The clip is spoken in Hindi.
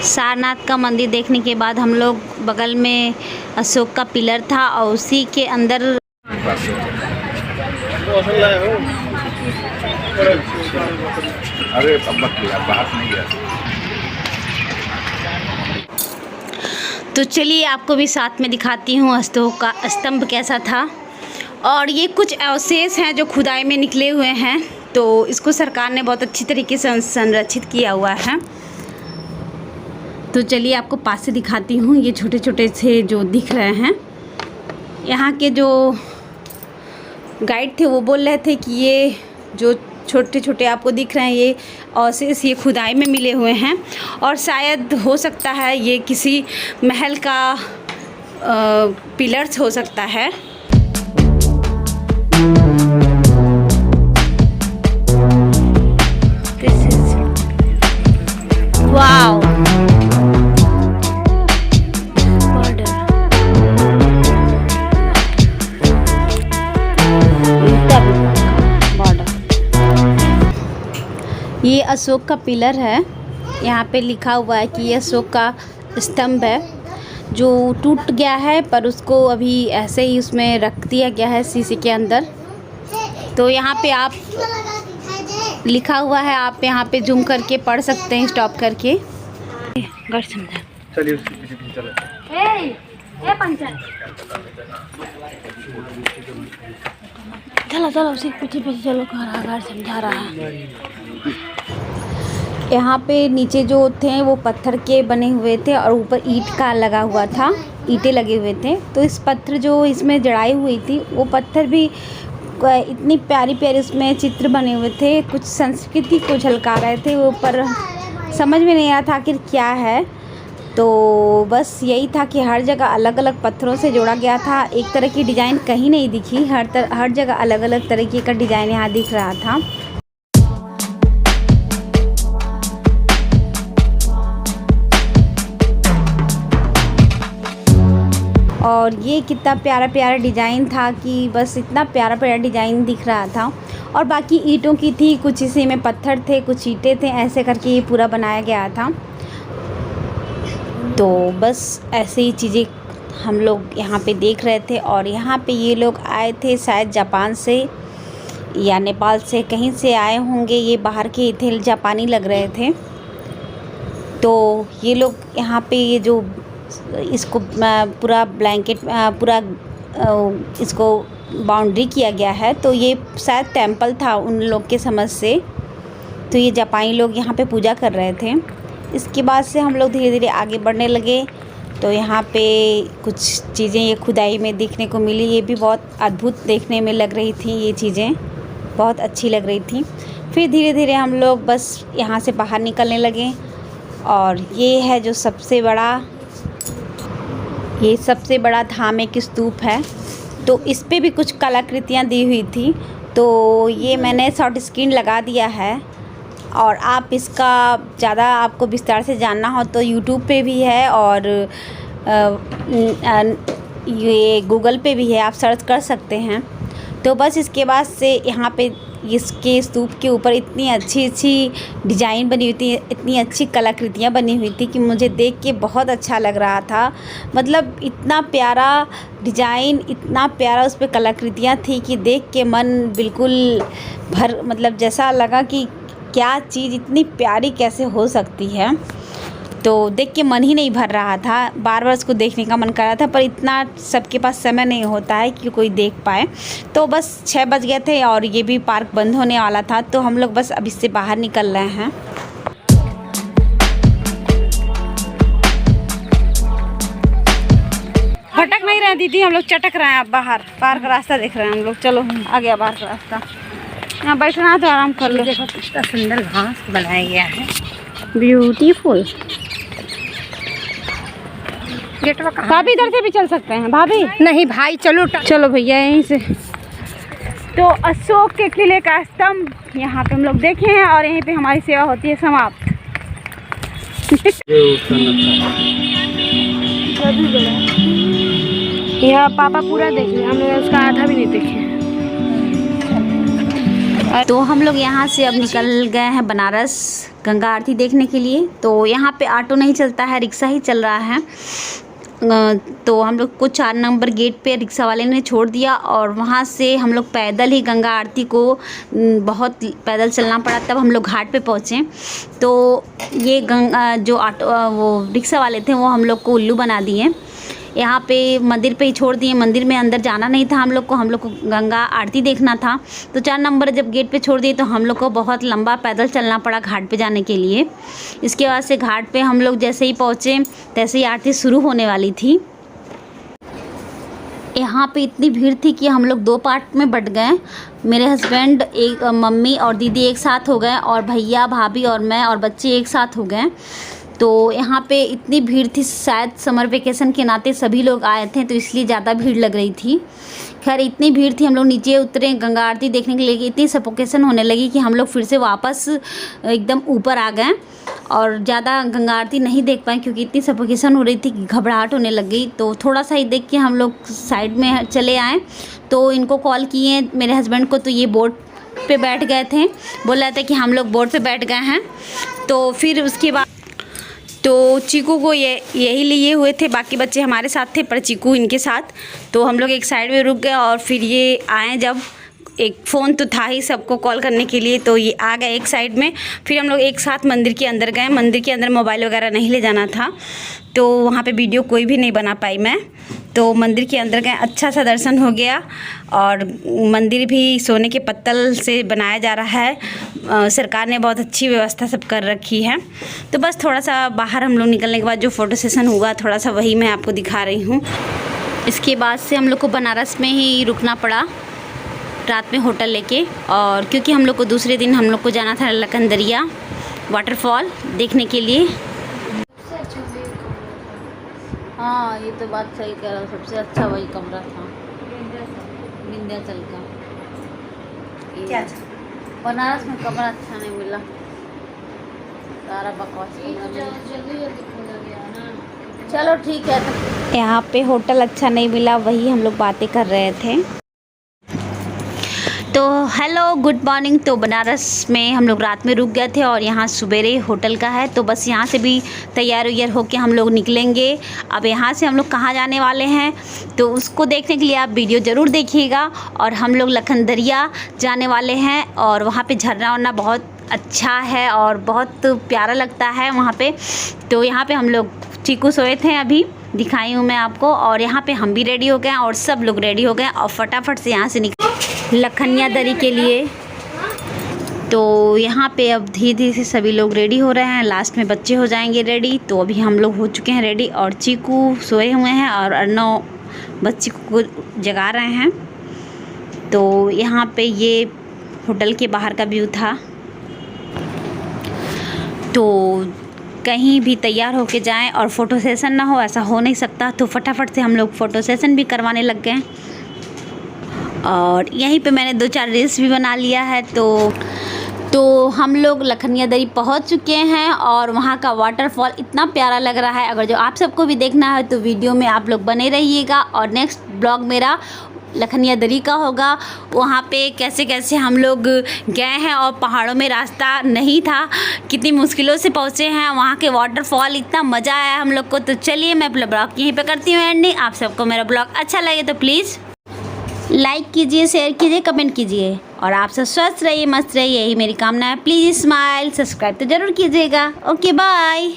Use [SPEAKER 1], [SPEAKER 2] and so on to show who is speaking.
[SPEAKER 1] सारनाथ का मंदिर देखने के बाद हम लोग बगल में अशोक का पिलर था और उसी के अंदर
[SPEAKER 2] अरे बाहर नहीं गया।
[SPEAKER 1] तो चलिए आपको भी साथ में दिखाती हूँ अशोक का स्तंभ कैसा था। और ये कुछ अवशेष हैं जो खुदाई में निकले हुए हैं, तो इसको सरकार ने बहुत अच्छी तरीके से संरक्षित किया हुआ है। तो चलिए आपको पास से दिखाती हूँ। ये छोटे छोटे से जो दिख रहे हैं, यहाँ के जो गाइड थे वो बोल रहे थे कि ये जो छोटे छोटे आपको दिख रहे हैं ये अवशेष ये खुदाई में मिले हुए हैं और शायद हो सकता है ये किसी महल का पिलर्स हो सकता है। वाओ, ये अशोक का पिलर है। यहाँ पे लिखा हुआ है कि ये अशोक का स्तंभ है जो टूट गया है, पर उसको अभी ऐसे ही उसमें रख दिया गया है शीशे के अंदर। तो यहाँ पे आप लिखा हुआ है, आप यहाँ पे जूम करके पढ़ सकते हैं स्टॉप करके।
[SPEAKER 2] चलिए उसके पीछे पीछे चलो।
[SPEAKER 1] चलो चलो उसी पीछे पीछे चलो, घर समझा रहा है। यहाँ पे नीचे जो थे वो पत्थर के बने हुए थे और ऊपर ईंट का लगा हुआ था, ईंटें लगे हुए थे। तो इस पत्थर जो इसमें जड़ाई हुई थी वो पत्थर भी इतनी प्यारी प्यारी उसमें चित्र बने हुए थे, कुछ संस्कृति को झलका रहे थे वो, पर समझ में नहीं आया था आखिर क्या है। तो बस यही था कि हर जगह अलग अलग पत्थरों से जोड़ा गया था, एक तरह की डिज़ाइन कहीं नहीं दिखी, हर जगह अलग अलग तरीके का डिज़ाइन यहाँ दिख रहा था। और ये कितना प्यारा प्यारा डिज़ाइन था कि बस इतना प्यारा प्यारा डिज़ाइन दिख रहा था। और बाकी ईंटों की थी, कुछ इसी में पत्थर थे, कुछ ईंटें थे, ऐसे करके ये पूरा बनाया गया था। तो बस ऐसे ही चीज़ें हम लोग यहाँ पे देख रहे थे। और यहाँ पे ये लोग आए थे शायद जापान से या नेपाल से, कहीं से आए होंगे, ये बाहर के ही थे, जापानी लग रहे थे। तो ये लोग यहाँ पे ये जो इसको पूरा ब्लैंकेट पूरा इसको बाउंड्री किया गया है, तो ये शायद टेंपल था उन लोग के समझ से। तो ये जापानी लोग यहाँ पे पूजा कर रहे थे। इसके बाद से हम लोग धीरे धीरे आगे बढ़ने लगे। तो यहाँ पे कुछ चीज़ें ये खुदाई में देखने को मिली, ये भी बहुत अद्भुत देखने में लग रही थी, ये चीज़ें बहुत अच्छी लग रही थी। फिर धीरे धीरे हम लोग बस यहाँ से बाहर निकलने लगे। और ये है जो सबसे बड़ा धार्मिक स्तूप है। तो इस पे भी कुछ कलाकृतियाँ दी हुई थी, तो ये मैंने शॉर्ट स्क्रीन लगा दिया है। और आप इसका ज़्यादा आपको विस्तार से जानना हो तो यूट्यूब पे भी है और ये गूगल पे भी है, आप सर्च कर सकते हैं। तो बस इसके बाद से यहाँ पे इसके स्तूप के ऊपर इतनी अच्छी डिज़ाइन बनी हुई थी, इतनी अच्छी कलाकृतियाँ बनी हुई थी कि मुझे देख के बहुत अच्छा लग रहा था। मतलब इतना प्यारा डिज़ाइन, इतना प्यारा उस पर कलाकृतियाँ थी कि देख के मन बिल्कुल मतलब जैसा लगा कि क्या चीज़ इतनी प्यारी कैसे हो सकती है। तो देख के मन ही नहीं भर रहा था, बार बार उसको देखने का मन कर रहा था, पर इतना सबके पास समय नहीं होता है कि कोई देख पाए। तो बस 6 बज गए थे और ये भी पार्क बंद होने वाला था, तो हम लोग बस अब इससे बाहर निकल रहे हैं। भटक नहीं रहे दीदी, हम लोग चटक रहे हैं अब बाहर, पार्क रास्ता देख रहे हैं हम लोग। चलो आ गया बाहर का रास्ता, यहाँ बैठना तो आराम कर लो। देखो कितना सुंदर घास बनाया गया है, ब्यूटीफुल। भाभी इधर से भी चल सकते हैं। भाभी
[SPEAKER 3] नहीं भाई,
[SPEAKER 1] चलो भैया यहीं से। तो अशोक के किले का स्तंभ यहाँ पे हम लोग देखे हैं और यहीं पे हमारी सेवा होती है समाप्त।
[SPEAKER 3] यह पापा पूरा देख लिया, हम लोग उसका आधा भी नहीं देखे।
[SPEAKER 1] तो हम लोग यहाँ से अब निकल गए हैं बनारस गंगा आरती देखने के लिए। तो यहाँ पे ऑटो नहीं चलता है, रिक्शा ही चल रहा है। तो हम लोग को 4 नंबर गेट पे रिक्शा वाले ने छोड़ दिया और वहाँ से हम लोग पैदल ही गंगा आरती को बहुत पैदल चलना पड़ा, तब हम लोग घाट पे पहुँचे। तो ये जो ऑटो वो रिक्शा वाले थे वो हम लोग को उल्लू बना दिए, यहाँ पे मंदिर पे ही छोड़ दिए। मंदिर में अंदर जाना नहीं था हम लोग को गंगा आरती देखना था। तो 4 नंबर जब गेट पे छोड़ दिए तो हम लोग को बहुत लंबा पैदल चलना पड़ा घाट पे जाने के लिए। इसके बाद से घाट पे हम लोग जैसे ही पहुँचे तैसे ही आरती शुरू होने वाली थी। यहाँ पे इतनी भीड़ थी कि हम लोग 2 पार्ट में बट गए। मेरे हस्बैंड, एक मम्मी और दीदी एक साथ हो गए और भैया भाभी और मैं और बच्चे एक साथ हो गए। तो यहाँ पे इतनी भीड़ थी, शायद समर वेकेशन के नाते सभी लोग आए थे तो इसलिए ज़्यादा भीड़ लग रही थी। खैर इतनी भीड़ थी, हम लोग नीचे उतरे गंगा आरती देखने के लिए, इतनी सफोकेशन होने लगी कि हम लोग फिर से वापस एकदम ऊपर आ गए और ज़्यादा गंगा आरती नहीं देख पाए क्योंकि इतनी सफोकेशन हो रही थी कि घबराहट होने लग गई। तो थोड़ा सा ही देख के हम लोग साइड में चले आए। तो इनको कॉल किए मेरे हस्बैंड को, तो ये बोट पे बैठ गए थे, बोल रहे थे कि हम लोग बोट पे बैठ गए हैं। तो फिर उसके बाद तो चीकू को यही लिए हुए थे, बाकी बच्चे हमारे साथ थे पर चीकू इनके साथ। तो हम लोग एक साइड में रुक गए और फिर ये आए, जब एक फ़ोन तो था ही सबको कॉल करने के लिए, तो ये आ गए एक साइड में। फिर हम लोग एक साथ मंदिर के अंदर गए। मंदिर के अंदर मोबाइल वगैरह नहीं ले जाना था, तो वहाँ पे वीडियो कोई भी नहीं बना पाई मैं। तो मंदिर के अंदर गए, अच्छा सा दर्शन हो गया और मंदिर भी सोने के पत्तल से बनाया जा रहा है। सरकार ने बहुत अच्छी व्यवस्था सब कर रखी है। तो बस थोड़ा सा बाहर हम लोग निकलने के बाद जो फ़ोटो सेशन हुआ थोड़ा सा वही मैं आपको दिखा रही हूँ। इसके बाद से हम लोग को बनारस में ही रुकना पड़ा रात में होटल लेके, और क्योंकि हम लोग को दूसरे दिन हम लोग को जाना था लखनदरिया वाटरफॉल देखने के लिए। हाँ ये तो बात सही कह रहा हूँ, सबसे अच्छा वही कमरा था विंध्याचल का। क्या बनारस में कमरा अच्छा नहीं मिला, सारा बकवास चलो ठीक है। तो यहाँ पे होटल अच्छा नहीं मिला, वही हम लोग बातें कर रहे थे। तो हेलो गुड मॉर्निंग। तो बनारस में हम लोग रात में रुक गए थे और यहाँ सुबेरे होटल का है, तो बस यहाँ से भी तैयार होकर हम लोग निकलेंगे। अब यहाँ से हम लोग कहाँ जाने वाले हैं तो उसको देखने के लिए आप वीडियो ज़रूर देखिएगा। और हम लोग लखनदरिया जाने वाले हैं और वहाँ पे झरना वरना बहुत अच्छा है और बहुत प्यारा लगता है वहाँ पे। तो यहाँ पे हम लोग चीकू सोए थे, अभी दिखाई हूँ मैं आपको, और यहाँ पे हम भी रेडी हो गए और सब लोग रेडी हो गए और फटाफट से यहाँ से निकले लखनिया दरी के लिए। तो यहाँ पे अब धीरे धीरे से सभी लोग रेडी हो रहे हैं, लास्ट में बच्चे हो जाएंगे रेडी। तो अभी हम लोग हो चुके हैं रेडी और चीकू सोए हुए हैं और अर्नव बच्ची को जगा रहे हैं। तो यहाँ पे ये होटल के बाहर का व्यू था। तो कहीं भी तैयार होके जाएं और फ़ोटो सेशन ना हो, ऐसा हो नहीं सकता। तो फटाफट से हम लोग फ़ोटो सेशन भी करवाने लग गए और यहीं पे मैंने 2-4 रील्स भी बना लिया है। तो हम लोग लखनिया दरी पहुंच चुके हैं और वहां का वाटरफॉल इतना प्यारा लग रहा है। अगर जो आप सबको भी देखना है तो वीडियो में आप लोग बने रहिएगा और नेक्स्ट ब्लॉग मेरा लखनिया दरी का होगा। वहाँ पे कैसे कैसे हम लोग गए हैं और पहाड़ों में रास्ता नहीं था, कितनी मुश्किलों से पहुँचे हैं वहाँ के वाटरफॉल, इतना मज़ा आया हम लोग को। तो चलिए मैं अपना ब्लॉग यहीं पे करती हूँ एंडिंग। आप सबको मेरा ब्लॉग अच्छा लगे तो प्लीज़ लाइक कीजिए, शेयर कीजिए, कमेंट कीजिए और आप सब स्वस्थ रहिए, मस्त रहिए, यही मेरी कामना है। प्लीज़ स्माइल, सब्सक्राइब तो ज़रूर कीजिएगा। Okay bye.